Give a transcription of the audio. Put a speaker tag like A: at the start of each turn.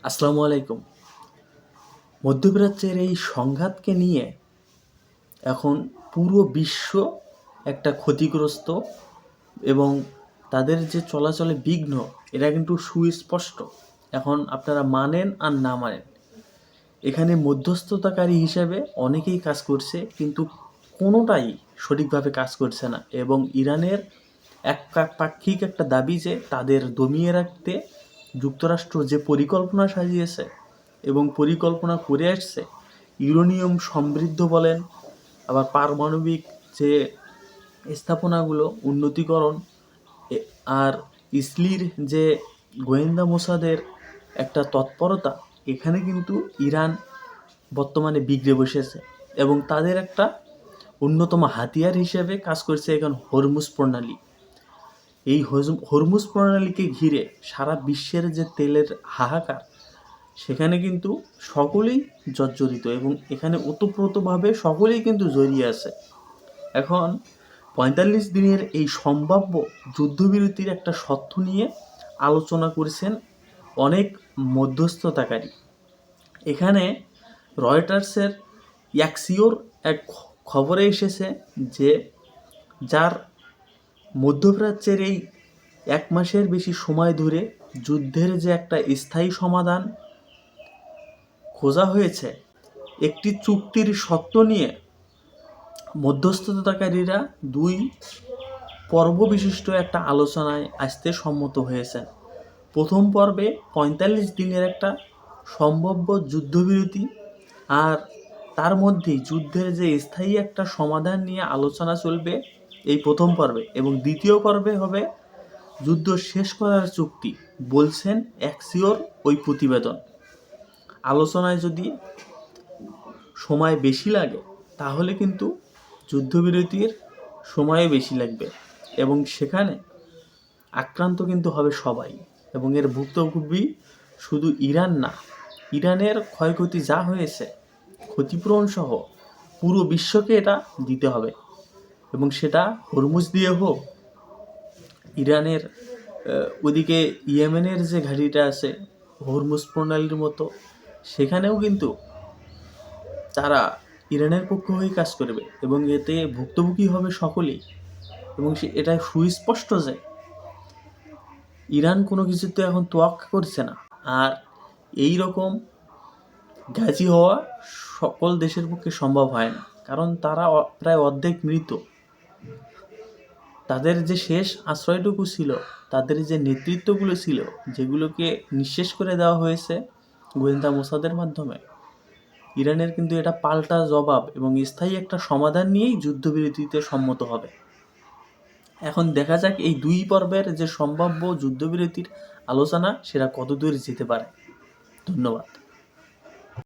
A: আসসালামু আলাইকুম। মধ্যপ্রাচ্যের এই সংঘাতকে নিয়ে এখন পুরো বিশ্ব একটা ক্ষতিগ্রস্ত এবং তাদের যে চলাচলে বিঘ্ন এটা কিন্তু সুস্পষ্ট। এখন আপনারা মানেন আর না মানেন, এখানে মধ্যস্থতাকারী হিসেবে অনেকেই কাজ করছে, কিন্তু কোনোটাই সঠিকভাবে কাজ করছে না। এবং ইরানের পাক্ষিক একটা দাবি যে তাদের দমিয়ে রাখতে যুক্তরাষ্ট্র যে পরিকল্পনা সাজিয়েছে এবং পরিকল্পনা করে আসছে, ইউরেনিয়াম সমৃদ্ধ বলেন, আবার পারমাণবিক যে স্থাপনাগুলো উন্নতিকরণ, আর ইসলির যে গোয়েন্দা মোসাদের একটা তৎপরতা, এখানে কিন্তু ইরান বর্তমানে বিগড়ে বসেছে। এবং তাদের একটা অন্যতম হাতিয়ার হিসেবে কাজ করছে এখন হরমুজ প্রণালী। এই হরমুজ প্রণালীকে ঘিরে সারা বিশ্বের যে তেলের হাহাকার, সেখানে কিন্তু সকলেই জর্জরিত এবং এখানে ওতপ্রোতভাবে সকলেই কিন্তু জড়িয়ে আছে। এখন ৪৫ দিনের এই সম্ভাব্য যুদ্ধবিরতির একটা শর্ত নিয়ে আলোচনা করেছেন অনেক মধ্যস্থতাকারী। এখানে রয়টার্সের অ্যাক্সিওর এক খবরে এসেছে যে যার মধ্যপ্রাচ্যের এই ১ মাসের বেশি সময় ধরে যুদ্ধের যে একটা স্থায়ী সমাধান খোঁজা হয়েছে, একটি চুক্তির শর্ত নিয়ে মধ্যস্থতাকারীরা ২ পর্ব বিশিষ্ট একটা আলোচনায় আসতে সম্মত হয়েছেন। প্রথম পর্বে ৪৫ দিনের একটা সম্ভাব্য যুদ্ধবিরতি, আর তার মধ্যেই যুদ্ধের যে স্থায়ী একটা সমাধান নিয়ে আলোচনা চলবে এই প্রথম পর্বে। এবং দ্বিতীয় পর্বে হবে যুদ্ধ শেষ করার চুক্তি, বলছেন অ্যাক্সিওর ওই প্রতিবেদন। আলোচনায় যদি সময় বেশি লাগে তাহলে কিন্তু যুদ্ধবিরতির সময়ও বেশি লাগবে এবং সেখানে আক্রান্ত কিন্তু হবে সবাই। এবং এর ভুক্তভোগী শুধু ইরান না, ইরানের ক্ষয়ক্ষতি যা হয়েছে ক্ষতিপূরণ সহ পুরো বিশ্বকে এটা দিতে হবে। এবং সেটা হরমুজ দিয়ে হোক, ইরানের ওদিকে ইয়েমেনের যে ঘাঁটিটা আছে হরমুজ প্রণালীর মতো, সেখানেও কিন্তু তারা ইরানের পক্ষ হয়ে কাজ করবে এবং এতে ভুক্তভোগী হবে সকলেই। এবং এটা সুস্পষ্ট যে ইরান কোনো কিছুতে এখন তোয়াক্কা করছে না। আর এই রকম ঘাঁটি হওয়া সকল দেশের পক্ষে সম্ভব হয় না, কারণ তারা প্রায় অর্ধেক মৃত। তাদের যে শেষ আশ্রয়টুকু ছিল, তাদের যে নেতৃত্বগুলো ছিল, যেগুলোকে নিঃশেষ করে দেওয়া হয়েছে গোয়েন্দা মোসাদের মাধ্যমে, ইরানের কিন্তু এটা পাল্টা জবাব এবং স্থায়ী একটা সমাধান নিয়েই যুদ্ধবিরতিতে সম্মত হবে। এখন দেখা যাক এই ২ পর্বের যে সম্ভাব্য যুদ্ধবিরতির আলোচনা সেটা কতদূর যেতে পারে। ধন্যবাদ।